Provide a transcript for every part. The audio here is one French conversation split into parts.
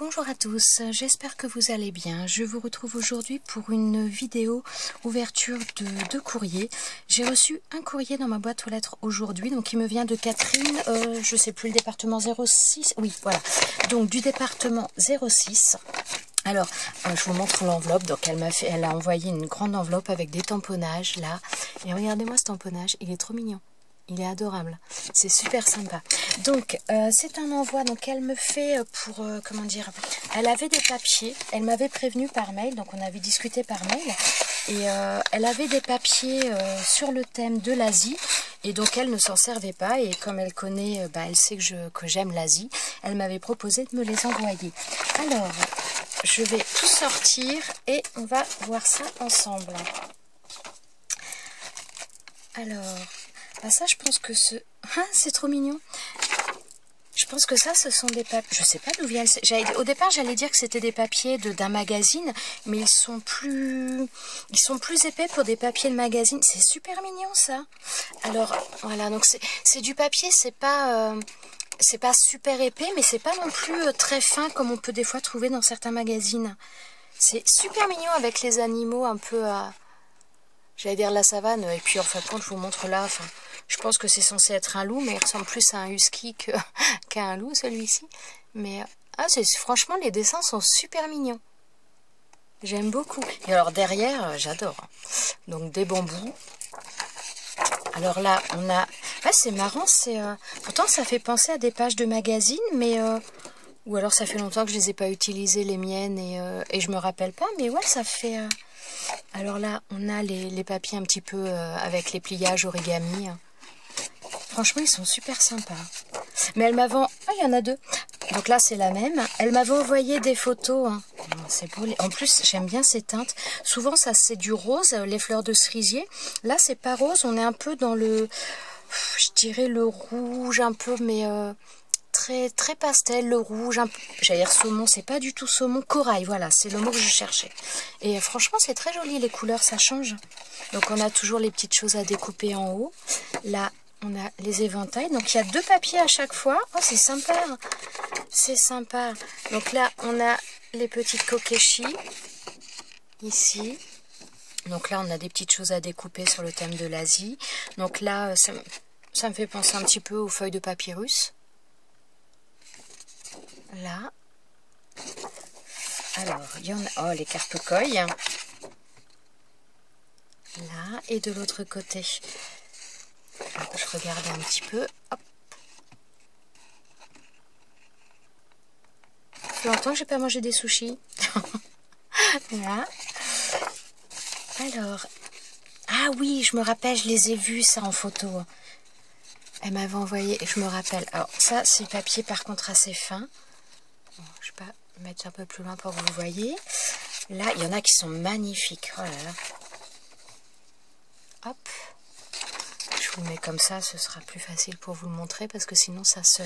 Bonjour à tous, j'espère que vous allez bien. Je vous retrouve aujourd'hui pour une vidéo ouverture de courrier. J'ai reçu un courrier dans ma boîte aux lettres aujourd'hui, donc il me vient de Catherine, je sais plus, le département 06, oui voilà, donc du département 06. Alors, je vous montre l'enveloppe. Donc, elle a envoyé une grande enveloppe avec des tamponnages là. Et regardez-moi ce tamponnage, il est trop mignon. Il est adorable. C'est super sympa. Donc, c'est un envoi. Donc, elle me fait pour, comment dire, elle avait des papiers. Elle m'avait prévenu par mail. Donc, on avait discuté par mail. Et elle avait des papiers sur le thème de l'Asie. Et donc, elle ne s'en servait pas. Et comme elle connaît, elle sait que j'aime l'Asie, elle m'avait proposé de me les envoyer. Alors, je vais tout sortir et on va voir ça ensemble. Alors, ça, je pense que c'est trop mignon. Je pense que ça, ce sont des papiers. Je sais pas d'où viennent. Au départ, j'allais dire que c'était des papiers d'un magazine, mais ils sont plus épais pour des papiers de magazine. C'est super mignon, ça. Alors, voilà. Donc, c'est du papier. C'est pas super épais, mais c'est pas non plus très fin comme on peut des fois trouver dans certains magazines. C'est super mignon avec les animaux un peu j'allais dire la savane, et puis en fin de compte, je vous montre là, je pense que c'est censé être un loup, mais il ressemble plus à un husky qu'à un loup, celui-ci. Mais franchement, les dessins sont super mignons. J'aime beaucoup. Et alors derrière, j'adore. Donc des bambous. Alors là, on a... c'est marrant, pourtant ça fait penser à des pages de magazine, mais... Ou alors ça fait longtemps que je les ai pas utilisées, les miennes, et je me rappelle pas, mais ouais, ça fait... Alors là, on a les papiers un petit peu avec les pliages origami. Franchement, ils sont super sympas. Mais elle m'avait... Ah, il y en a deux. Donc là, c'est la même. Elle m'avait envoyé des photos. C'est beau. En plus, j'aime bien ces teintes. Souvent, ça, c'est du rose, les fleurs de cerisier. Là, c'est pas rose. On est un peu dans le... Je dirais le rouge un peu, mais... Très, très pastel, le rouge, j'allais dire saumon, c'est pas du tout saumon, corail, voilà, c'est le mot que je cherchais. Et franchement, c'est très joli, les couleurs, ça change. Donc, on a toujours les petites choses à découper en haut. Là, on a les éventails. Donc, il y a deux papiers à chaque fois. Oh, c'est sympa. C'est sympa. Donc là, on a les petites kokeshi, ici. Donc là, on a des petites choses à découper sur le thème de l'Asie. Donc là, ça me fait penser un petit peu aux feuilles de papyrus. Là, alors, il y en a... Oh, les cartes coy. Là, et de l'autre côté. Alors, je regarde un petit peu. Hop. Ça fait longtemps que j'ai pas mangé des sushis. Là. Alors, ah oui, je me rappelle, je les ai vus, ça, en photo. Elle m'avait envoyé, je me rappelle. Alors, ça, c'est le papier, par contre, assez fin. Bon, je vais pas mettre un peu plus loin pour que vous voyez. Là, il y en a qui sont magnifiques. Oh là là. Hop. Je vous le mets comme ça, ce sera plus facile pour vous le montrer parce que sinon ça se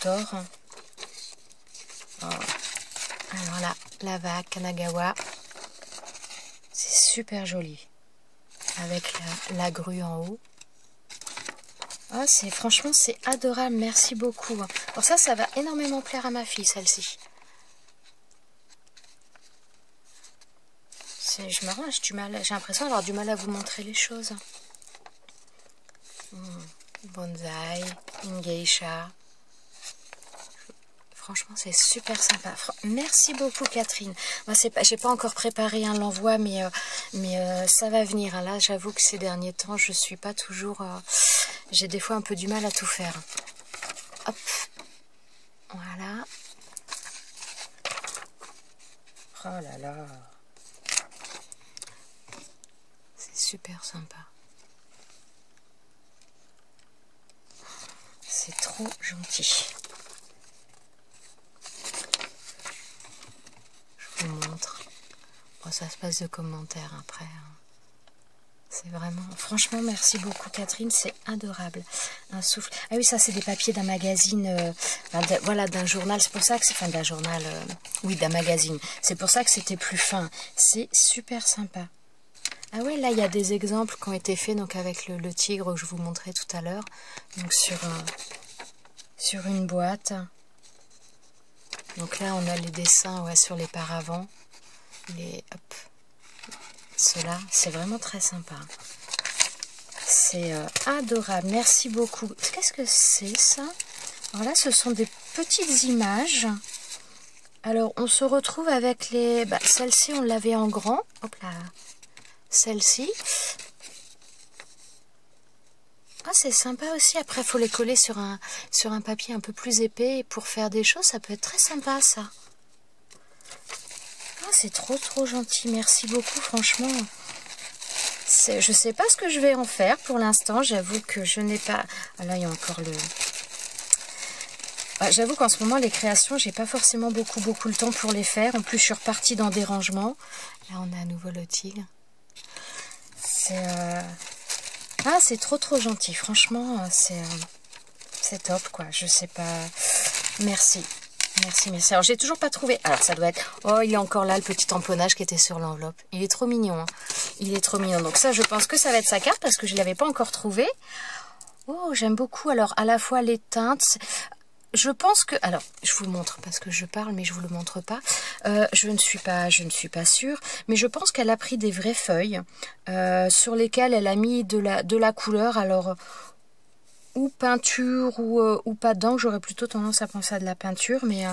tord. Oh. Alors là, Lava Kanagawa. C'est super joli. Avec la grue en haut. Oh, franchement, c'est adorable. Merci beaucoup. Alors ça va énormément plaire à ma fille, celle-ci. Je me rends, j'ai l'impression d'avoir du mal à vous montrer les choses. Bonsaï, une geisha. Franchement, c'est super sympa. Merci beaucoup, Catherine. Moi, j'ai pas encore préparé l'envoi, mais ça va venir. Hein. Là, j'avoue que ces derniers temps, je suis pas toujours... j'ai des fois un peu du mal à tout faire. Hop. Voilà. Oh là là. C'est super sympa. C'est trop gentil. Je vous montre. Bon, ça se passe de commentaires après. C'est vraiment... Franchement, merci beaucoup, Catherine. C'est adorable. Un souffle. Ah oui, ça, c'est des papiers d'un magazine. Voilà, d'un journal. C'est pour ça que c'est... Enfin, d'un journal... oui, d'un magazine. C'est pour ça que c'était plus fin. C'est super sympa. Ah ouais, là, il y a des exemples qui ont été faits donc avec le tigre que je vous montrais tout à l'heure. Donc, sur une boîte. Donc là, on a les dessins ouais, sur les paravents. Hop. Ceux-là, c'est vraiment très sympa. C'est adorable. Merci beaucoup. Qu'est-ce que c'est ça? Alors là, ce sont des petites images. Alors, on se retrouve avec les... Bah, celle-ci, on l'avait en grand. Hop là. Celle-ci. Ah, c'est sympa aussi. Après, il faut les coller sur un papier un peu plus épais pour faire des choses. Ça peut être très sympa, ça. Ah, c'est trop gentil. Merci beaucoup, franchement. Je sais pas ce que je vais en faire pour l'instant. J'avoue que je n'ai pas... Ah, là, il y a encore le... Ah, j'avoue qu'en ce moment, les créations, j'ai pas forcément beaucoup le temps pour les faire. En plus, je suis repartie dans des rangements. Là, on a à nouveau le tigre. C'est... Ah, c'est trop gentil. Franchement, c'est top, quoi. Je sais pas... Merci. Merci. Alors, j'ai toujours pas trouvé... Alors, ça doit être... Oh, il est encore là, le petit tamponnage qui était sur l'enveloppe. Il est trop mignon, hein. Il est trop mignon. Donc ça, je pense que ça va être sa carte parce que je l'avais pas encore trouvé. Oh, j'aime beaucoup. Alors, à la fois les teintes... Je pense que... Alors, je vous montre parce que je parle, mais je vous le montre pas. Je ne suis pas sûre. Mais je pense qu'elle a pris des vraies feuilles sur lesquelles elle a mis de la couleur. Alors, ou peinture ou pas dedans. J'aurais plutôt tendance à penser à de la peinture, mais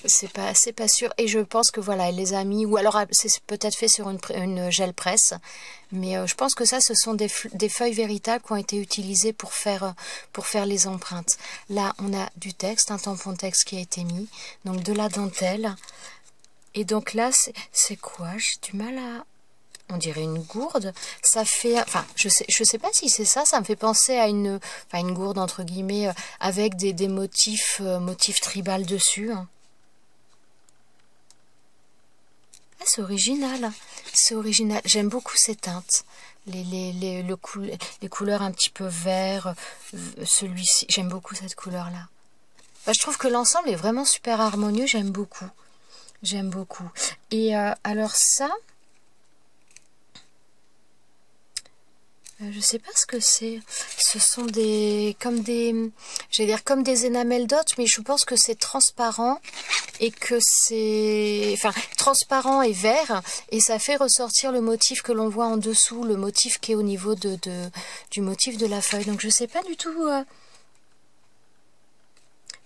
c'est pas sûr. Et je pense que voilà, elle les a mis, ou alors c'est peut-être fait sur une gel presse. Mais je pense que ça, ce sont des feuilles véritables qui ont été utilisées pour faire les empreintes. Là, on a du texte, un tampon texte qui a été mis, donc de la dentelle. Et donc là, c'est quoi? J'ai du mal à... On dirait une gourde. Ça fait... Enfin, je sais pas si c'est ça. Ça me fait penser à une gourde, entre guillemets, avec des motifs tribal dessus. Ah, c'est original. C'est original. J'aime beaucoup ces teintes. Les couleurs un petit peu vert. Celui-ci. J'aime beaucoup cette couleur-là. Enfin, je trouve que l'ensemble est vraiment super harmonieux. J'aime beaucoup. J'aime beaucoup. Et alors ça... je sais pas ce que c'est. Ce sont comme des énamels dot, mais je pense que c'est transparent et que c'est, enfin, transparent et vert, et ça fait ressortir le motif que l'on voit en dessous, le motif qui est au niveau du motif de la feuille. Donc je sais pas du tout.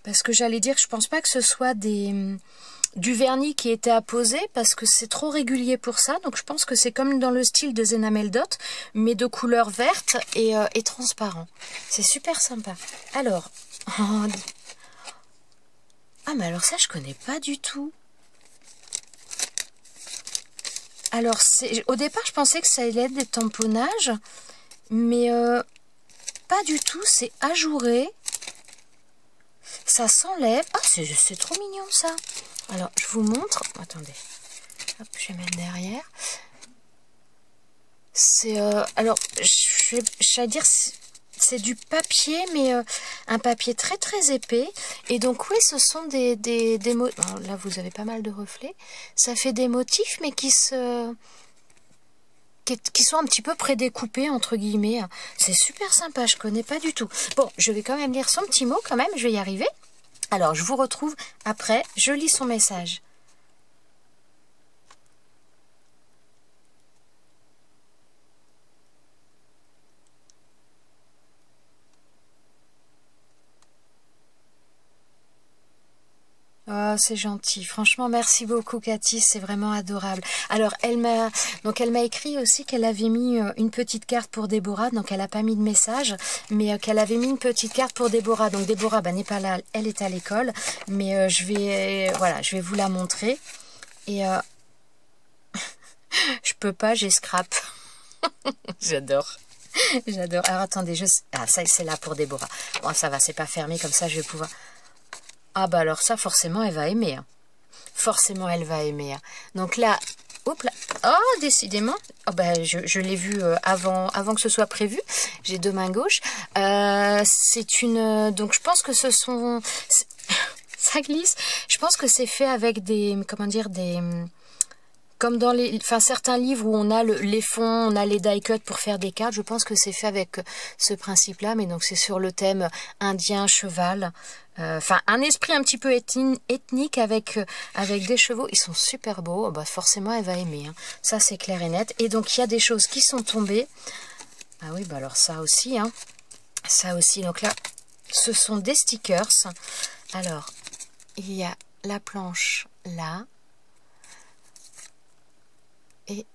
Parce que j'allais dire, je pense pas que ce soit du vernis qui était apposé, parce que c'est trop régulier pour ça. Donc je pense que c'est comme dans le style de Enamel Dot, mais de couleur verte et transparent. C'est super sympa. Alors, ah, mais alors ça je connais pas du tout. Alors au départ je pensais que ça allait être des tamponnages, mais pas du tout. C'est ajouré. Ça s'enlève. Ah, c'est trop mignon ça. Alors, je vous montre. Attendez. Hop, je vais mettre derrière. C'est... alors, je vais dire... C'est du papier, mais un papier très épais. Et donc, oui, ce sont des motifs. Là, vous avez pas mal de reflets. Ça fait des motifs, mais qui sont un petit peu prédécoupés, entre guillemets. C'est super sympa, je connais pas du tout. Bon, je vais quand même lire son petit mot, quand même, je vais y arriver. Alors, je vous retrouve après, je lis son message. Oh, c'est gentil. Franchement, merci beaucoup, Cathy. C'est vraiment adorable. Alors, elle m'a écrit aussi qu'elle avait mis une petite carte pour Déborah. Donc, elle n'a pas mis de message, mais qu'elle avait mis une petite carte pour Déborah. Donc, Déborah, n'est pas là. Elle est à l'école. Mais je vais vous la montrer. Et je peux pas, j'ai scrap. J'adore. J'adore. Alors, attendez. Ah, ça, c'est là pour Déborah. Bon, ça va, c'est pas fermé. Comme ça, je vais pouvoir... Ah bah alors ça, forcément, elle va aimer. Hein. Forcément, elle va aimer. Hein. Donc là, hop là. Oh, décidément. Oh bah, je l'ai vu avant que ce soit prévu. J'ai deux mains gauches. C'est une... Donc je pense que ce sont... Ça glisse. Je pense que c'est fait avec des... Comment dire, des... comme dans certains livres où on a les fonds, on a les die cuts pour faire des cartes, je pense que c'est fait avec ce principe-là, mais donc c'est sur le thème indien, cheval, un esprit un petit peu ethnique avec des chevaux. Ils sont super beaux, bah forcément elle va aimer, hein. Ça c'est clair et net. Et donc il y a des choses qui sont tombées. Ah oui, bah alors ça aussi, hein. Ça aussi, donc là, ce sont des stickers. Alors, il y a la planche là. Et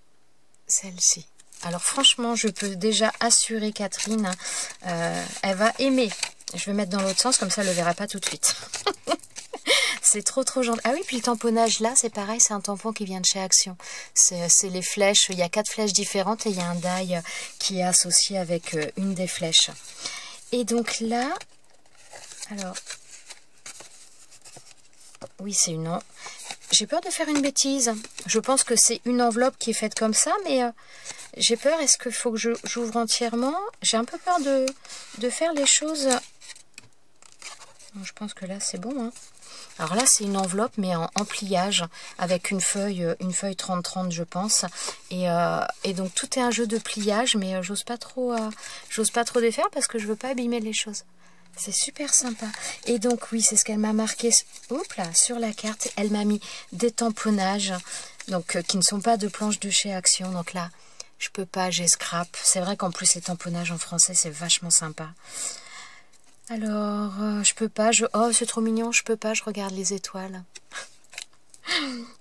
celle-ci. Alors franchement, je peux déjà assurer Catherine, elle va aimer. Je vais mettre dans l'autre sens, comme ça elle ne le verra pas tout de suite. C'est trop gentil. Ah oui, puis le tamponnage là, c'est pareil, c'est un tampon qui vient de chez Action. C'est les flèches, il y a 4 flèches différentes et il y a un die qui est associé avec une des flèches. Et donc là, alors, oui c'est une... J'ai peur de faire une bêtise. Je pense que c'est une enveloppe qui est faite comme ça, mais j'ai peur. Est-ce qu'il faut que j'ouvre entièrement? J'ai un peu peur de faire les choses... Bon, je pense que là, c'est bon, hein. Alors là, c'est une enveloppe, mais en pliage, avec une feuille 30-30, je pense. Et donc, tout est un jeu de pliage, mais j'ose pas trop les faire parce que je veux pas abîmer les choses. C'est super sympa. Et donc, oui, c'est ce qu'elle m'a marqué. Oups là, sur la carte, elle m'a mis des tamponnages, donc qui ne sont pas de planches de chez Action. Donc là, je peux pas, j'ai scrap. C'est vrai qu'en plus, les tamponnages en français, c'est vachement sympa. Alors, je peux pas, oh, c'est trop mignon, je peux pas, je regarde les étoiles.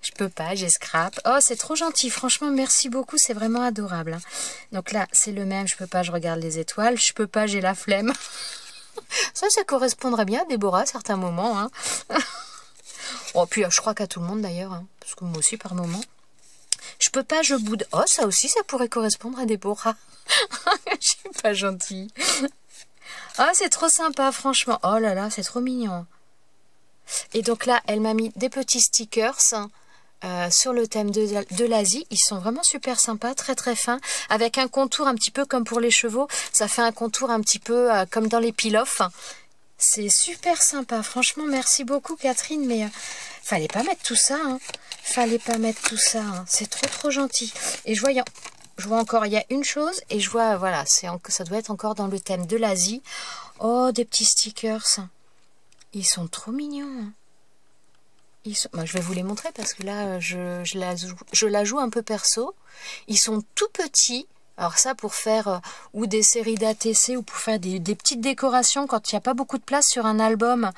Je peux pas, j'ai scrap. Oh, c'est trop gentil, franchement, merci beaucoup, c'est vraiment adorable, hein. Donc là, c'est le même, je peux pas, je regarde les étoiles. Je peux pas, j'ai la flemme. Ça correspondrait bien à Déborah à certains moments, hein. Oh, puis je crois qu'à tout le monde d'ailleurs, hein, parce que moi aussi par moment. Je peux pas, je boude. Oh, ça aussi, ça pourrait correspondre à Déborah. Je suis pas gentille. Ah, c'est trop sympa, franchement. Oh là là, c'est trop mignon. Et donc là, elle m'a mis des petits stickers sur le thème de l'Asie. Ils sont vraiment super sympas, très très fins, avec un contour un petit peu comme pour les chevaux. Ça fait un contour un petit peu comme dans les peel-off. C'est super sympa. Franchement, merci beaucoup, Catherine. Mais fallait pas mettre tout ça, hein. Fallait pas mettre tout ça, hein. C'est trop gentil. Et je vois encore, il y a une chose, et je vois, voilà, ça doit être encore dans le thème de l'Asie. Oh, des petits stickers. Ils sont trop mignons. Moi, je vais vous les montrer parce que là, je la joue un peu perso. Ils sont tout petits. Alors ça, pour faire ou des séries d'ATC ou pour faire des petites décorations quand il n'y a pas beaucoup de place sur un album.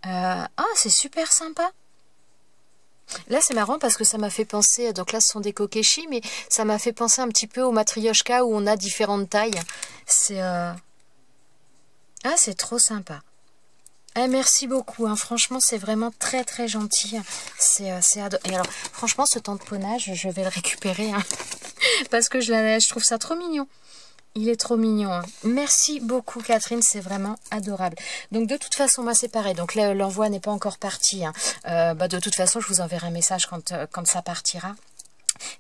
Ah, c'est super sympa. Là, c'est marrant parce que ça m'a fait penser, donc là, ce sont des kokeshi, mais ça m'a fait penser un petit peu au matryoshka où on a différentes tailles. C'est c'est trop sympa. Merci beaucoup, hein. Franchement, c'est vraiment très gentil. C'est adorable. Et alors, franchement, ce tamponnage, je vais le récupérer, hein, parce que je trouve ça trop mignon. Il est trop mignon, hein. Merci beaucoup, Catherine, c'est vraiment adorable. Donc de toute façon, moi c'est pareil. Donc l'envoi n'est pas encore parti, hein. De toute façon, je vous enverrai un message quand ça partira.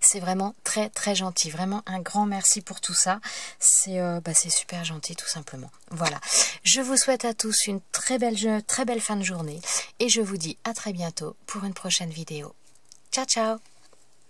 C'est vraiment très gentil. Vraiment un grand merci pour tout ça. C'est super gentil tout simplement. Voilà. Je vous souhaite à tous une très belle fin de journée. Et je vous dis à très bientôt pour une prochaine vidéo. Ciao ciao.